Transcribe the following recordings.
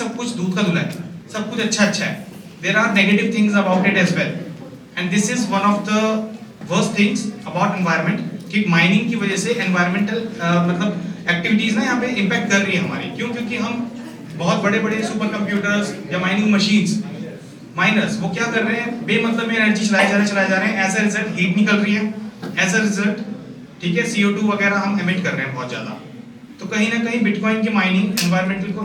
सब कुछ दूध का धुला है, सब कुछ अच्छा अच्छा है. There are negative things about it as well. And this is one of the worst things about environment कि माइनिंग की वजह से एनवायरमेंटल मतलब एक्टिविटीज ना यहाँ पे इम्पैक्ट कर रही है हमारी. क्यों? क्योंकि हम बहुत बड़े बड़े सुपर कंप्यूटर्स या माइनिंग मशीन्स, माइनर्स, वो क्या कर रहे हैं, बेमतलब में एनर्जी चलाए जा रहे हैं. एज अ रिजल्ट हीट निकल रही है, एज अ रिजल्ट, ठीक है, CO2 वगैरह हम एमिट कर रहे हैं बहुत ज़्यादा. तो कहीं ना कहीं बिटकॉइन की माइनिंग एनवायरमेंट को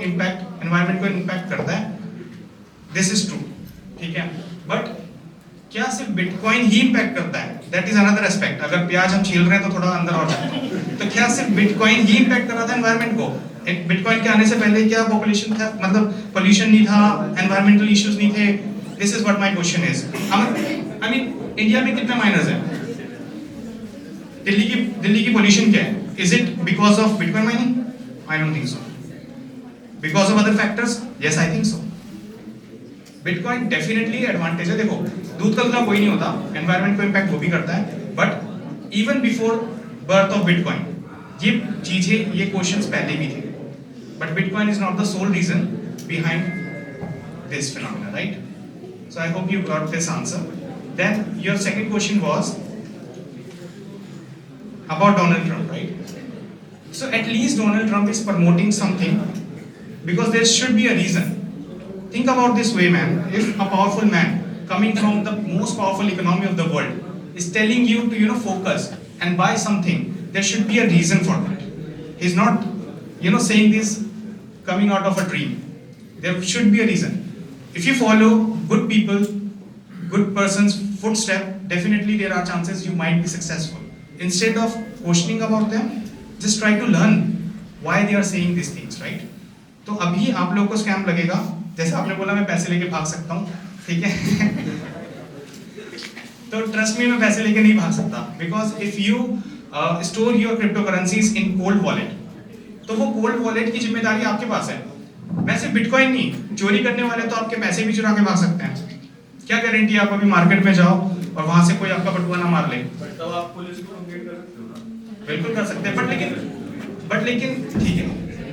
इम्पैक्ट करता है. दिस इज ट्रू, ठीक है. बट क्या सिर्फ बिटकॉइन ही इम्पैक्ट करता है? That is another aspect. अगर प्याज हम छील रहे हैं तो थोड़ा अंदर और जाते हैं. तो क्या सिर्फ बिटकॉइन ही इम्पैक्ट कर रहा था एनवायरमेंट को? बिटकॉइन के आने से पहले क्या पॉपुलेशन था, मतलब पोल्यूशन नहीं था, एनवायरमेंटल इश्यूज नहीं थे? This is what my question is. I mean India में कितने माइनर्स हैं? दिल्ली की पोल्यूशन क्या है? Is it because of bitcoin mining? I don't think so. Because of other factors? Yes, I think so. Bitcoin definitely advantage है. देखो, दूध का दूल्हा कोई नहीं होता, एनवायरमेंट को इम्पैक्ट वो भी करता है. But even before birth of bitcoin ये चीजें, ये क्वेश्चंस पहले भी थे. But bitcoin is not the sole reason behind this phenomena, right? So I hope you got this answer. Then your second question was about Donald Trump, right? So at least Donald Trump is promoting something because there should be a reason. Think about this way, man. If a powerful man coming from the most powerful economy of the world is telling you to focus and buy something, there should be a reason for that. He's not saying this coming out of a dream. There should be a reason. If you follow good people, good person's footstep, definitely there are chances you might be successful. Instead of questioning about them, just try to learn why they are saying these things, right? तो अभी आप लोगों को scam लगेगा, जैसे आपने बोला मैं पैसे लेके भाग सकता हूँ, ठीक है? तो ट्रस्ट मी, मैं पैसे लेके नहीं भाग सकता. Because if you store your crypto currencies in cold wallet, तो वो कोल्ड वॉलेट की जिम्मेदारी आपके पास है. वैसे बिटकॉइन नहीं, चोरी करने वाले तो आपके पैसे भी चुरा के भाग सकते हैं. क्या गारंटी है आप अभी मार्केट में जाओ और वहां से कोई आपका बटुआ ना मार ले? तब आप पुलिस को कंप्लेंट कर सकते हो ना? बिल्कुल कर सकते हैं, बट लेकिन ठीक है,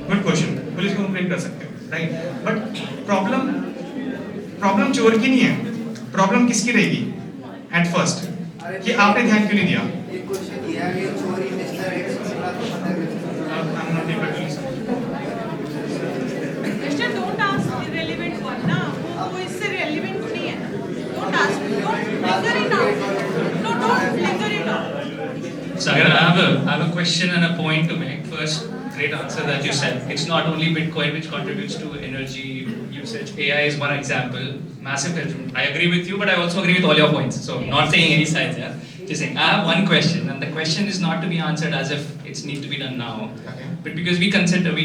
गुड क्वेश्चन. पुलिस को कंप्लेंट कर सकते हो, राइट? बट प्रॉब्लम चोर की नहीं है, प्रॉब्लम किसकी रहेगी एट फर्स्ट, कि आपने ध्यान क्यों नहीं दिया? एक क्वेश्चन ये है कि चोरी मिस्टर एक्स को बोला तो पता Question don't ask irrelevant one ना, वो इससे relevant नहीं है. Don't ask, don't flicker it out. No, don't flicker it out. So I have a question and a point to make. First, great answer that you said. It's not only Bitcoin which contributes to energy usage. AI is one example. Massive contribution. I agree with you, but I also agree with all your points. So not saying any sides, yeah. Just saying. I have one question, and the question is not to be answered as if it's need to be done now, but because we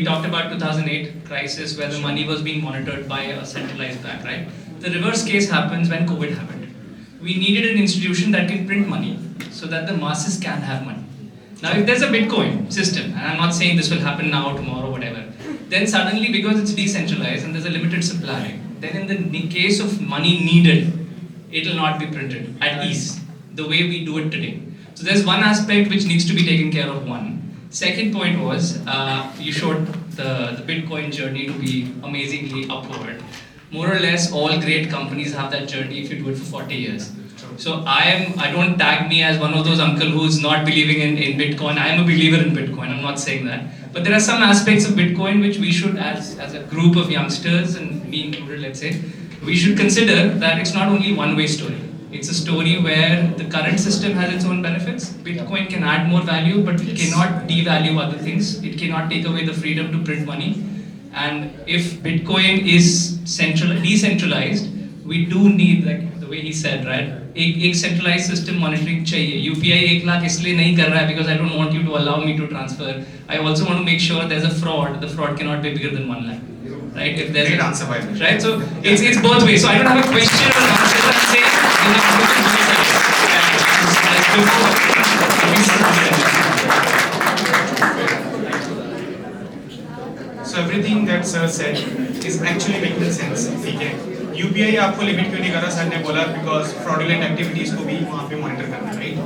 talked about 2008 crisis where the money was being monitored by a centralized bank, right? The reverse case happens when COVID happened. We needed an institution that can print money so that the masses can have money. Now, if there's a Bitcoin system, and I'm not saying this will happen now, tomorrow, whatever, then suddenly, because it's decentralized and there's a limited supply, then in the case of money needed, it will not be printed at ease, the way we do it today. So there's one aspect which needs to be taken care of, one. Second point was, you showed the Bitcoin journey to be amazingly upward. More or less, all great companies have that journey if you do it for 40 years. So I don't tag me as one of those uncle who's not believing in Bitcoin. I am a believer in Bitcoin, I'm not saying that. But there are some aspects of Bitcoin which we should, as a group of youngsters, and me included, let's say, we should consider that it's not only one-way story. It's a story where the current system has its own benefits. Bitcoin can add more value, but it cannot devalue other things. It cannot take away the freedom to print money. And if Bitcoin is decentralized, we do need, like the way he said, right? एक centralized system monitoring चाहिए. UPI 1 lakh इसलिए नहीं कर रहा है because I don't want you to allow me to transfer. I also want to make sure there's a fraud. The fraud cannot be bigger than 1 lakh, right? If there's Great answer, by the way. right? So it's both ways. So I don't have a question or an answer. I'm saying you have to look at both sides. So everything that sir said is actually making sense, ठीक है? UPI आपको limit क्यों नहीं कर रहा? Sir ने बोला because fraudulent activities को भी वहाँ पे monitor करना, right?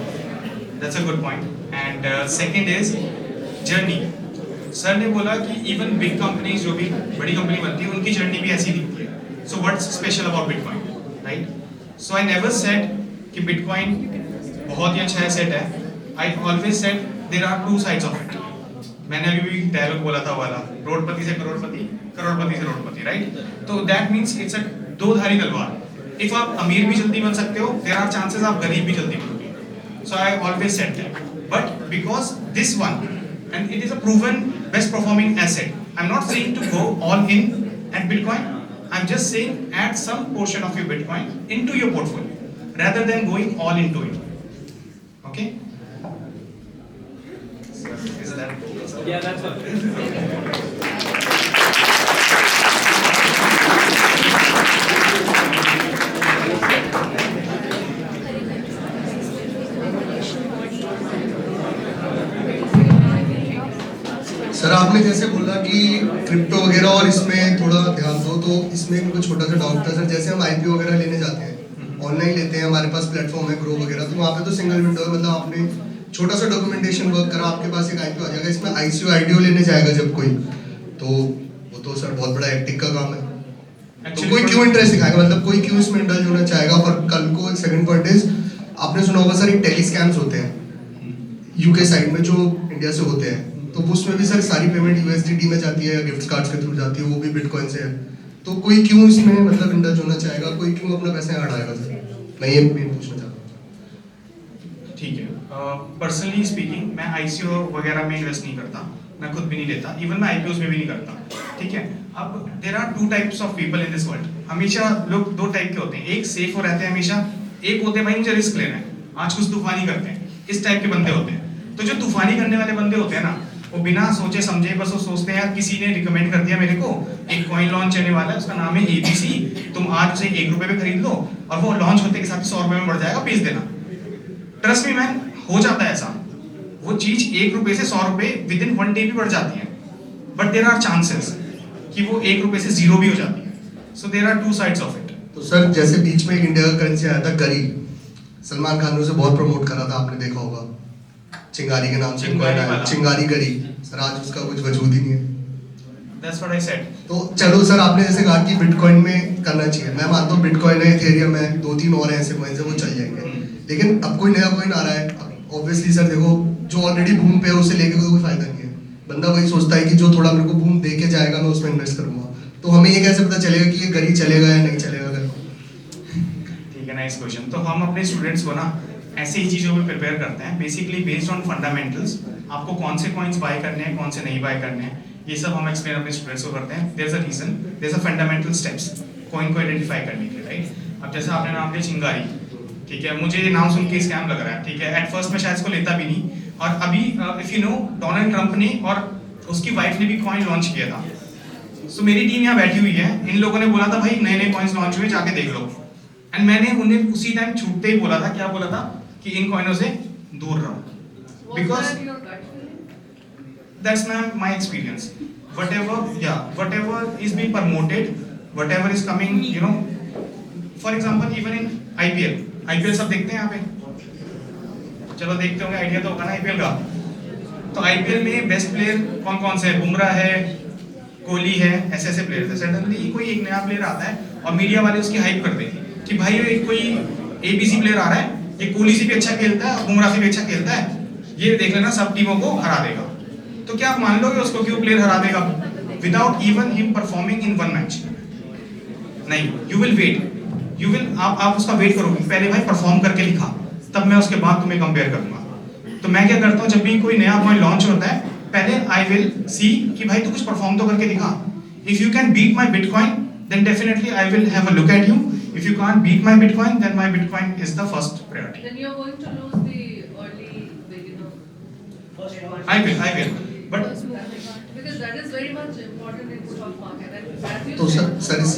That's a good point. And second is journey. Sir ने बोला कि इवन बिग कंपनीज जो भी बड़ी कंपनी बनती है उनकी जर्नी भी ऐसी दिखती है. So what's special about bitcoin, right? So I never said कि बिटकॉइन बहुत ही अच्छा एसेट है. I always said there are two sides of it. मैंने अभी भी डायलॉग बोला था वाला, करोड़पति से करोड़पति, करोड़पति से करोड़पति, राइट? तो दैट मीन्स इट्स अ दो धारी तलवार. इफ आप अमीर भी जल्दी बन सकते हो, देयर आर चांसेस आप गरीब भी जल्दी बनोगे. So I always said that. But because this one, and it is a proven best performing asset, I'm not saying to go all in at Bitcoin. I'm just saying add some portion of your Bitcoin into your portfolio rather than going all into it. Okay? So, is that? Yeah, that's all. Sir आपने जैसे बोला कि crypto वगैरह और इसमें थोड़ा ध्यान दो, तो इसमें मेरे को छोटा सा डाउट था सर. जैसे हम आईपीओ वगैरह लेने जाते हैं, ऑनलाइन लेते हैं, हमारे पास प्लेटफॉर्म है ग्रो वगैरह, तो वहाँ पे तो सिंगल विंडो है, मतलब आपने छोटा सा डॉक्यूमेंटेशन वर्क करा, आपके पास एक आईपीओ आ जाएगा. इसमें आईसीओ आईडीओ लेने जाएगा जब कोई, तो वो तो सर बहुत बड़ा एटिक का काम है. तो कोई क्यों इंटरेस्ट दिखाएगा, मतलब कोई क्यों इसमें इंडल्ज होना चाहेगा? और कल को सेकंड पॉइंट इज, आपने सुना होगा सर एक टेली स्कैम्स होते हैं यूके साइड में जो इंडिया से होते हैं, तो उसमें भी सर सारी पेमेंट यूएसडीटी में जाती है या गिफ्ट कार्ड्स के थ्रू जाती है, वो भी बिटकॉइन से है. तो कोई क्यों इसमें मतलब इंडल्ज होना चाहेगा, कोई क्यों अपना पैसा यहाँ डालेगा सर? मैं ये पूछना चाहता हूँ. ठीक है. पर्सनली स्पीकिंग मैं आईसीओ वगैरह में इन्वेस्ट नहीं करता, मैं खुद भी नहीं लेता, इवन मैं आईपीओस में भी नहीं करता. ठीक है. अब there are two types of people in this world. हमेशा लोग दो टाइप के होते हैं. एक सेफ हो रहते हैं हमेशा, एक होते हैं भाई मुझे रिस्क लेना है, आज कुछ तूफानी करते हैं. इस टाइप के बंदे होते हैं. तो जो तूफानी करने वाले बंदे होते हैं ना, वो बिना सोचे समझे बस वो सोचते हैं यार किसी ने रिकमेंड कर दिया मेरे को, एक कॉइन लॉन्च होने वाला है, उसका नाम है एबीसी, तुम आज उसे 1 रुपए पे खरीद लो और वो लॉन्च होते के साथ 100 रुपए में बढ़ जाएगा, भेज देना. ट्रस्ट मी मैन, हो जाता है ऐसा. वो चीज 1 रुपए से 100 रुपए विद इन 1 डे भी बढ़ जाती है. बट देयर आर चांसेस कि वो 1 रुपए से 0 भी हो जाती है. So there are two sides of it. तो सर जैसे बीच में एक इंडिया का करेंसी आया था गरी, सलमान खान ने उसे बहुत प्रमोट करा था, आपने देखा होगा, चिंगारी के नाम से चिंगारी coin आया, वाला। चिंगारी गरी. सर आज उसका कुछ वजूद ही नहीं है. That's what I said. तो चलो सर, आपने जैसे कहा कि बिटकॉइन में करना चाहिए, मैं मानता हूँ बिटकॉइन है, इथेरियम है, 2-3 और ऐसे कॉइन्स है, वो चल जाएंगे. लेकिन अब कोई नया कॉइन आ रहा है, ऑब्वियसली सर देखो जो ऑलरेडी बूम पे है उसे लेके कोई फायदा नहीं है. बंदा वही सोचता है कि जो थोड़ा मेरे को बूम दे के जाएगा मैं उसमें इन्वेस्ट करूंगा. तो हमें ये कैसे पता चलेगा कि ये गरी चलेगा या नहीं चलेगा? ठीक है, नाइस क्वेश्चन. तो हम अपने स्टूडेंट्स को ना ऐसे ही चीज़ों पे प्रिपेयर करते हैं, बेसिकली बेस्ड ऑन फंडामेंटल्स. आपको कौन से कॉइन्स बाय करने हैं, कौन से नहीं बाय करने हैं, ये सब हम एक्सप्लेन अपने स्टूडेंट्स को करते हैं. There is a reason, there is a fundamental steps coin को आइडेंटिफाई करने के लिए, राइट? अब जैसे आपने नाम लिया चिंगारी, ठीक है, मुझे ये नाम सुन के स्कैम लग रहा है. ठीक है, एट फर्स्ट मैं शायद इसको लेता भी नहीं. और अभी if you know, Donald Trump ने और उसकी वाइफ ने भी कॉइन लॉन्च किया था. सो मेरी टीम यहाँ बैठी हुई है, इन लोगों ने बोला था भाई नए नए कॉइन्स लॉन्च हुए, जाके देख लो. एंड मैंने उन्हें उसी टाइम छूटते ही बोला था, क्या बोला था, कि इन कॉइनों से दूर रहो. Because that's my experience. Whatever is being promoted, whatever is coming, you know, for example even in IPL सब देखते हैं यहाँ पे, चलो देखते होंगे, आइडिया तो होगा ना IPL का. तो IPL में बेस्ट प्लेयर कौन कौन से है? बुमराह है, कोहली है, ऐसे ऐसे प्लेयर थे. सडनली कोई एक नया प्लेयर आता है और मीडिया वाले उसकी हाइप करते हैं कि भाई ये कोई ABC प्लेयर आ रहा है, ये कोहली से भी अच्छा खेलता है और बुमराह से भी अच्छा खेलता है, ये देख लेना सब टीमों को हरा देगा. तो क्या आप मान लोगे उसको कि वो प्लेयर हरा देगा without even him performing in one match? नहीं. यू विल वेट, आप उसका वेट करोगे, पहले भाई परफॉर्म करके लिखा, तब मैं उसके बाद तुम्हें कंपेयर करूंगा. तो मैं क्या करता हूँ, जब भी कोई नया कॉइन लॉन्च होता है, पहले आई विल सी कि भाई तू कुछ परफॉर्म तो करके दिखा. If you can beat my bitcoin then definitely I will have a look at you. If you can't beat my Bitcoin, then my Bitcoin is the first priority. Then you're going to lose the early beginner. I will. But Because that is very much important in stock market. And as you तो said, sir इस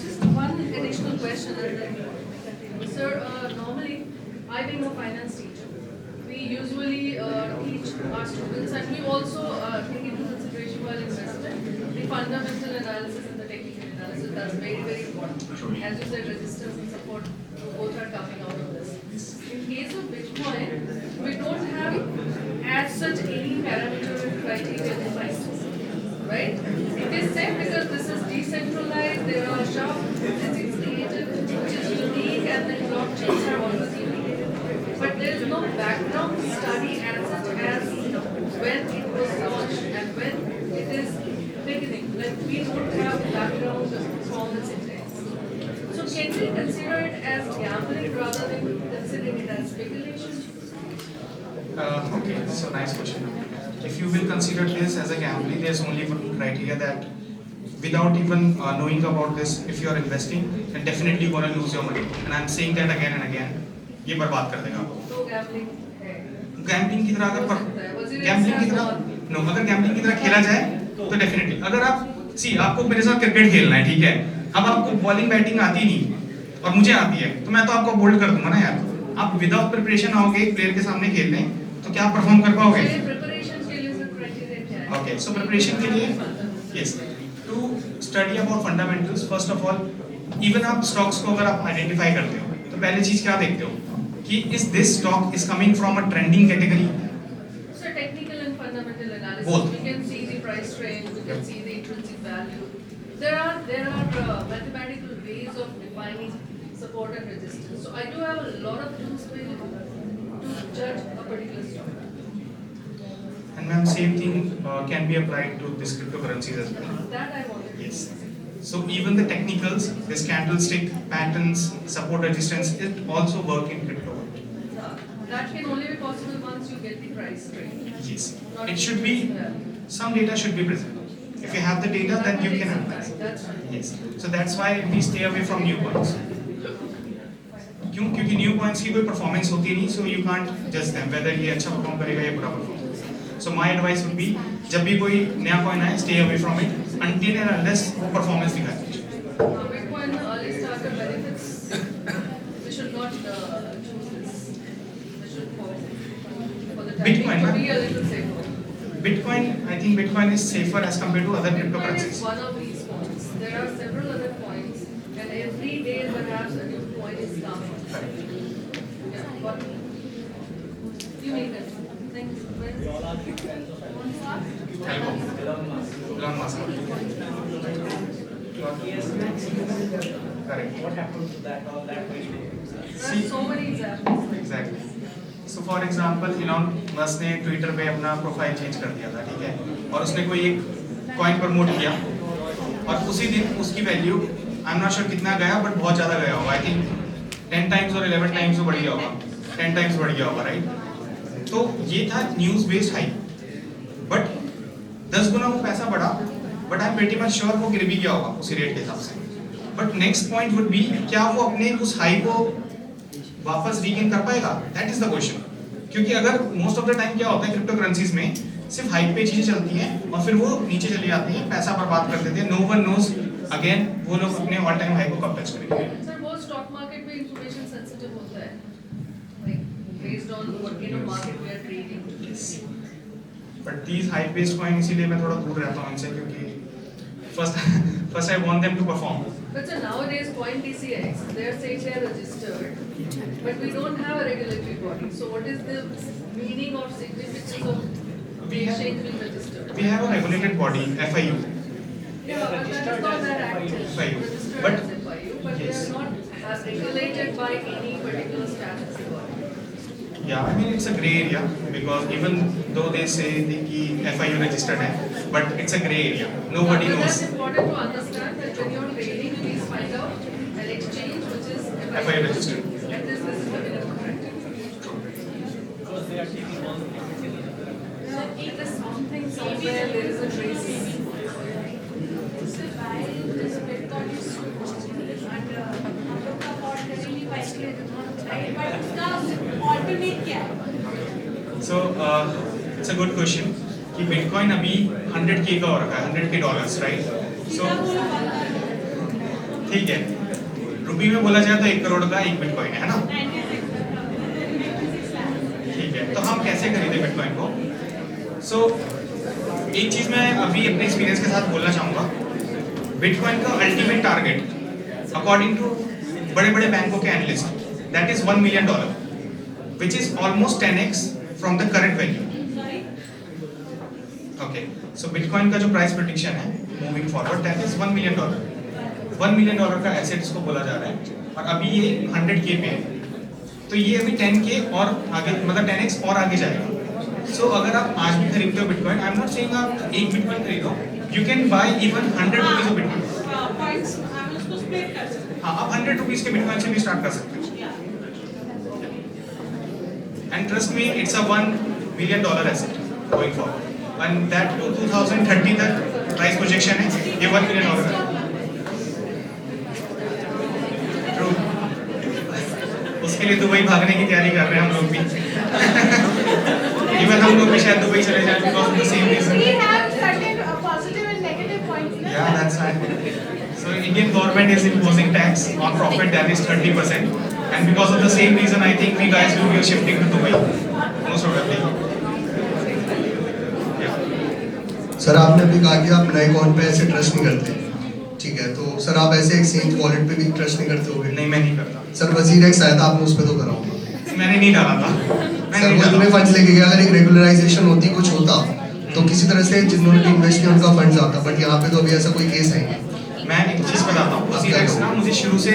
just one additional question and then continue. Sir, normally, I being a finance teacher, we usually teach our students and we also take into consideration while investing the fundamental analysis and the technical analysis. That's very, very important. As you said, resistance and support both are coming out of this. In case of Bitcoin, we don't have as such any parameter or criteria defined. decentralized, there are sharp physics agents which is unique and the blockchains are always unique. But there is no background study as such as when it was launched and when it is beginning. Like we don't have background performance index. So can we consider it as gambling rather than considering it as speculation? Okay, so nice question. If you will consider this as a gambling, there's only one criteria that without even knowing about this, if you are investing, then definitely you're going to lose your money. And I'm saying that again and again. ये बर्बाद कर देगा आपको. तो gambling है. Gambling की तरह अगर गैम्बलिंग की तरह नो अगर गैम्बलिंग की तरह खेला जाए तो डेफिनेटली अगर आप सी आपको मेरे साथ क्रिकेट खेलना है ठीक है अब आपको बॉलिंग बैटिंग आती नहीं और मुझे आती है तो मैं तो आपको बोल्ड कर दूंगा ना यार आप विदाउट प्रिपरेशन आओगे एक प्लेयर के सामने खेलने तो क्या आप परफॉर्म कर पाओगे प्रिपरेशन के लिए सर क्राइटेरिया क्या है? ओके सो प्रिपरेशन के लिए yes to study about fundamentals first of all even आप स्टॉक्स को अगर आप आइडेंटिफाई करते हो तो पहले चीज क्या देखते हो कि is this stock is coming from a trending category So technical and fundamental analysis. Both. We can see the price trend. We can see the intrinsic value. There are mathematical ways of defining support and resistance. So I do have a lot of tools available to judge a particular stock. and ma'am same thing can be applied to this cryptocurrencies as well. That I wanted. to Yes. see. So even the technicals, this candlestick, patterns, support resistance, it also work in crypto. That can only be possible once you get the price trend. Yes. Not It should be, some data should be present. If you have the data, then you can analyze. That's right. Yes. So that's why we stay away from new coins. क्यों? क्योंकि new coins की कोई performance होती नहीं, so you can't judge them whether ये अच्छा perform करेगा या बुरा perform करेगा. So my advice would be, जब भी कोई नया coin आए, stay away from it until and unless वो performance दिखाए. Bitcoin early starter benefits. We should not choose this. We should for the time Bitcoin, being to huh? be a little safer. Bitcoin, I think Bitcoin is safer as compared to other Bitcoin is cryptocurrencies. one of these coins. There are several other coins, and every day perhaps a new coin is coming. Yeah, but you make it. Thank you. Want to ask? Elon Musk. Correct. What happened to that or that way? There are so many examples. Exactly. So for example, Elon Musk ने Twitter पे अपना profile change कर दिया था, ठीक है? और उसने कोई एक कॉइन प्रमोट किया और उसी दिन उसकी value I am not sure कितना गया बट बहुत ज़्यादा गया होगा. आई थिंक 10 टाइम्स और 11 टाइम्स तो बढ़ गया होगा. 10 टाइम्स बढ़ गया होगा, राइट? तो ये था न्यूज़ बेस्ड हाइप. बट 10 गुना वो पैसा बढ़ा, but I am pretty much sure वो गिर भी गया होगा उसी रेट के हिसाब से. But next point would be क्या वो अपने उस हाई को वापस रीगेन कर पाएगा? That is the question. क्योंकि अगर मोस्ट ऑफ द टाइम क्या होता है क्रिप्टो करेंसीज में सिर्फ हाइप पे चीजें चलती हैं और फिर वो नीचे चली जाती हैं, पैसा बर्बाद कर देते हैं. नो वन नोज अगेन वो लोग अपने ऑल टाइम हाई को कब टच करेंगे. Sir, वो stock market में information sensitive होता है. Like based on what kind of market we are trading. But these hype based coin इसीलिए मैं थोड़ा दूर रहता हूँ इनसे क्योंकि first I want them to perform. But sir, nowadays CoinDCX, they are saying they are registered, but we don't have a regulatory body. So what is the meaning or significance of the exchange being registered? We have a regulated body, FIU. Yeah, but that is not that active. FIU. Registered But- as FIU, but they Yes. are not as regulated by any particular statutory body. Yeah, I mean it's a gray area because even though they say the FIU registered है, but it's a gray area. Nobody But knows. that's important to understand that when you're trading, please find out an exchange which is FIU registered. At least this is the minimum practice. Because they are taking all the It is something somewhere there is a trace. Alternate क्या है? So it's a good question कि bitcoin अभी 100K का हो रखा है, 100K dollars, right? So ठीक है, रुपी में बोला जाए तो 1 करोड़ का एक बिटकॉइन है ना? ठीक है, तो हम कैसे खरीदे बिटकॉइन को? So एक चीज मैं अभी अपने एक्सपीरियंस के साथ बोलना चाहूँगा. बिटकॉइन का अल्टीमेट टारगेट अकॉर्डिंग टू बड़े-बड़े बैंकों के analyst that is $1 million, which is almost 10x from the current value. Okay, so Bitcoin का जो प्राइस प्रेडिक्शन है moving forward that is $1 million. $1 million का एसेट्स को बोला जा रहा है और अभी ये 100K पे है, तो ये अभी 10K और आगे मतलब 10x और आगे जाएगा। सो अगर आप आज भी खरीदते हो bitcoin, I am not saying आप एक बिटकॉइन खरीदो, you can buy even 100 rupees of bitcoin. Points हम उसको स्प्लिट कर सकते हैं। हाँ, आप 100 रुपीज के बिटकॉइन से भी स्टार्ट कर सकते हो। And trust me, it's a $1 million asset going forward, and that to 2030 तक प्राइस प्रोजेक्शन है ये $1 मिलियन है। True. उसके लिए दुबई भागने की तैयारी कर रहे हैं हम लोग भी। इवन हम लोग भी शायद दुबई चले जाएं because of the same reason. We have certain positive and negative points. Yeah, that's right. So Indian government is imposing tax on profit that is 30%, and because of the same reason, I think we guys will be shifting to Dubai, most probably. Yeah. Sir आपने अभी कहा कि आप नए coin पे ऐसे trust नहीं करते, ठीक है, तो सर आप ऐसे एक्सचेंज वॉलेट पे भी ट्रस्ट नहीं करते होगे? नहीं, मैं नहीं करता। सर वजीर एक्स आया था, आपने उस पे तो करा होगा। मैंने नहीं डाला था। सर वो इतने फंड्स लेके गया, अगर एक रेगुलराइजेशन होती कुछ होता तो किसी तरह से जिन्होंने इन्वेस्ट किया उनका फंड्स आता, बट यहाँ पे तो अभी ऐसा कोई केस है नहीं। मैं एक चीज बताता हूँ, वजीरेक्स ना मुझे शुरू से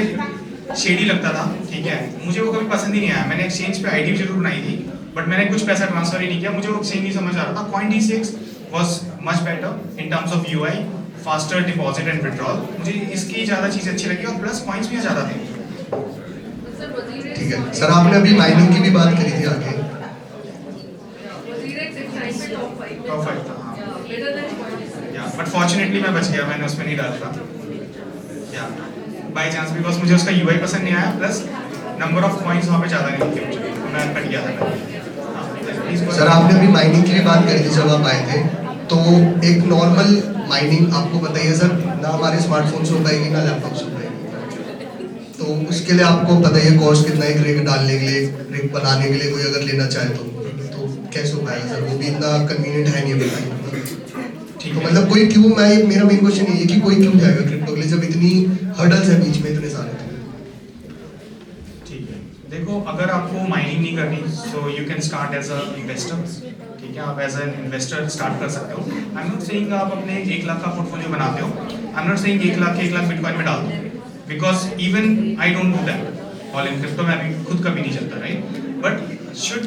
शेडी लगता था, ठीक है, मुझे वो कभी पसंद ही नहीं आया। मैंने एक्सचेंज पे आईडी जरूर बनाई थी, बट मैंने कुछ पैसा ट्रांसफर ही नहीं किया, मुझे वो एक्सचेंज नहीं समझ आ रहा था। Coin-D6 was much better in terms of UI, faster deposit and withdrawal, मुझे इसकी ज़्यादा चीज़ अच्छी लगी और प्लस पॉइंट्स भी ज़्यादा थे। Sir, Wazirex. ठीक है सर, आपने अभी माइनिंग की भी बात करी थी आगे। Wazirex is ranked top 5. Top 5 था, हाँ। Yeah, better than Coinbase. या बट फॉर्चुनेटली मैं बच गया, मैंने उसमें नहीं डाला था या बाय चांस, बिकॉज मुझे उसका यूआई पसंद नहीं आया, प्लस नंबर ऑफ पॉइंट्स वहाँ पे ज़्यादा नहीं थे मुझे, तो मैं कट गया था। हाँ, please go सर ahead. आपने अभी माइनिंग की भी बात करी थी जब आप आए थे, तो एक नॉर्मल माइनिंग आपको बताइए सर, ना हमारे स्मार्टफोन से हो पाएगी ना लैपटॉप से हो पाएगी, तो उसके लिए आपको बताइए कॉस्ट कितना, एक रिग डालने के लिए, रिग बनाने के लिए कोई अगर लेना चाहे तो कैसे हो पाएगा सर? वो भी इतना कन्वीनियंट है नहीं, बताइए। ठीक तो है, मतलब कोई क्यों, मेरा मेन क्वेश्चन ये है कि कोई क्यों जाएगा क्रिप्टो के लिए जब इतनी हर्डल्स है बीच में इतने सारे? ठीक है, देखो अगर आपको माइनिंग नहीं करनी, so you can start as a investor, ठीक है, आप एज एन इन्वेस्टर स्टार्ट कर सकते हो। आई एम नॉट सेइंग आप अपने 1 लाख का पोर्टफोलियो बनाते हो, आई am not saying 1 lakh bitcoin में डाल दो, because even I don't do that all in crypto, मैं अभी खुद कभी नहीं चलता, right, but should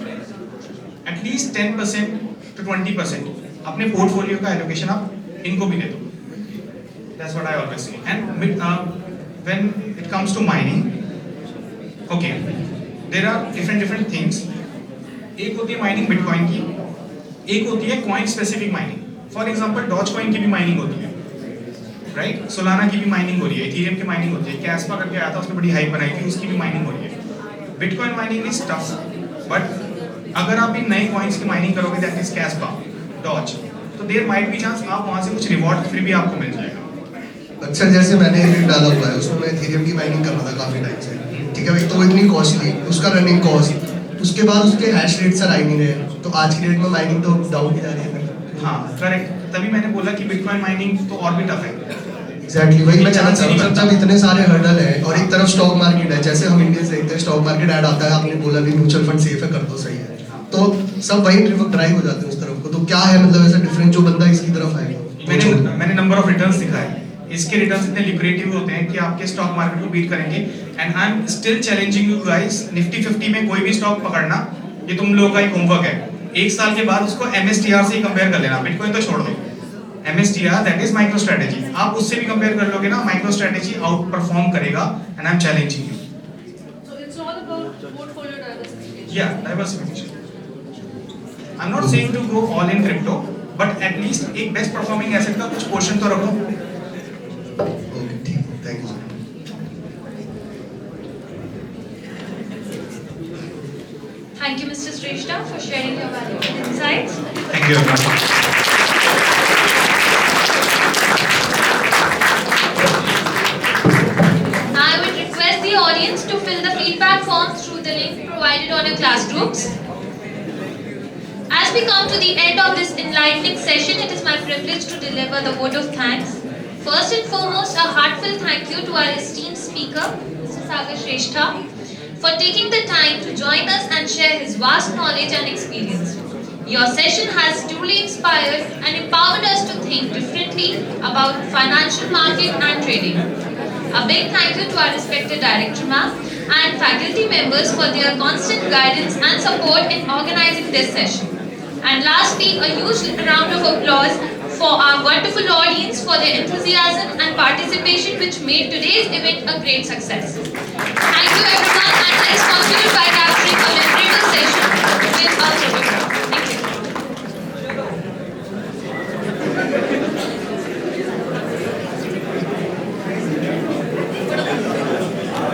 at least 10% to 20% अपने पोर्टफोलियो का एलोकेशन आप इनको भी दे दो। That's what I always say. And when it comes to mining, okay, there are different things. एक होती है माइनिंग बिटकॉइन की, एक होती है coin specific mining. For example doge coin की भी माइनिंग होती है, राइट, सोलाना की भी माइनिंग हो रही है, इथेरियम की माइनिंग होती है, कैस्पा करके आया था, उसने बड़ी हाइप बनाई थी, उसकी भी माइनिंग हो रही है। Bitcoin mining is tough, but अगर आप इन नए कॉइन्स की माइनिंग करोगे, दैट इज कैस्पा, डॉज, तो देयर माइट बी चांस आप वहां से कुछ रिवॉर्ड फ्री भी आपको मिल जाएगा। अच्छा, जैसे मैंने एक डाला हुआ है, उसमें मैं इथेरियम की माइनिंग कर रहा था काफी टाइम से, ठीक है भाई, तो इतनी कॉस्टली उसका रनिंग कॉस्ट, उसके बाद उसके हैश रेट सर आई नहीं रहे, तो आज की डेट में माइनिंग तो डाउन ही जा रही है। हाँ करेक्ट, तभी मैंने बोला कि बिटकॉइन माइनिंग तो और भी टफ है। एग्जैक्टली वही मैं चाहता हूँ सर, जब इतने सारे हर्डल है और एक तरफ स्टॉक मार्केट है, जैसे हम इंडियंस देखते हैं स्टॉक मार्केट ऐड आता है, आपने बोला भी म्यूचुअल फंड सेफ है, कर दो, सही है, तो सब वही ड्राइव हो जाते हैं उस तरफ को, तो क्या है मतलब ऐसा डिफरेंट जो बंदा इसकी तरफ आएगा? मैंने नंबर ऑफ रिटर्न्स दिखाए, इसके रिटर्न्स इतने लिक्रेटिव होते हैं कि आपके स्टॉक मार्केट को बीट करेंगे। And I am still challenging you guys, Nifty 50 में कोई भी स्टॉक पकड़ना, ये तुम लोगों का एक होमवर्क है। 1 साल के बाद उसको MSTR से ही कंपेयर कर लेना, बिटकॉइन तो छोड़ दो, MSTR that is micro strategy, आप उससे भी कंपेयर कर लोगे ना, माइक्रो स्ट्रेटेजी आउट परफॉर्म करेगा। And I am challenging you. So it's all about portfolio diversification. या diversification, I am not saying to go all in crypto, but at least एक best performing asset का कुछ portion तो रखो। Okay ठीक, thank you sir. Thank you, Mr. Shrestha, for sharing your valuable insights. Thank you very much. I would request the audience to fill the feedback forms through the link provided on your class groups. As we come to the end of this enlightening session, it is my privilege to deliver the vote of thanks. First and foremost, a heartfelt thank you to our esteemed speaker, Mr. Sagar Shrestha, for taking the time to join us and share his vast knowledge and experience. Your session has truly inspired and empowered us to think differently about financial market and trading. A big thank you to our respected Director Ma'am and faculty members for their constant guidance and support in organizing this session. And lastly, a huge round of applause for our wonderful audience for their enthusiasm and participation which made today's event a great success. Thank you everyone, and let's conclude by capturing a memorable session with a photograph.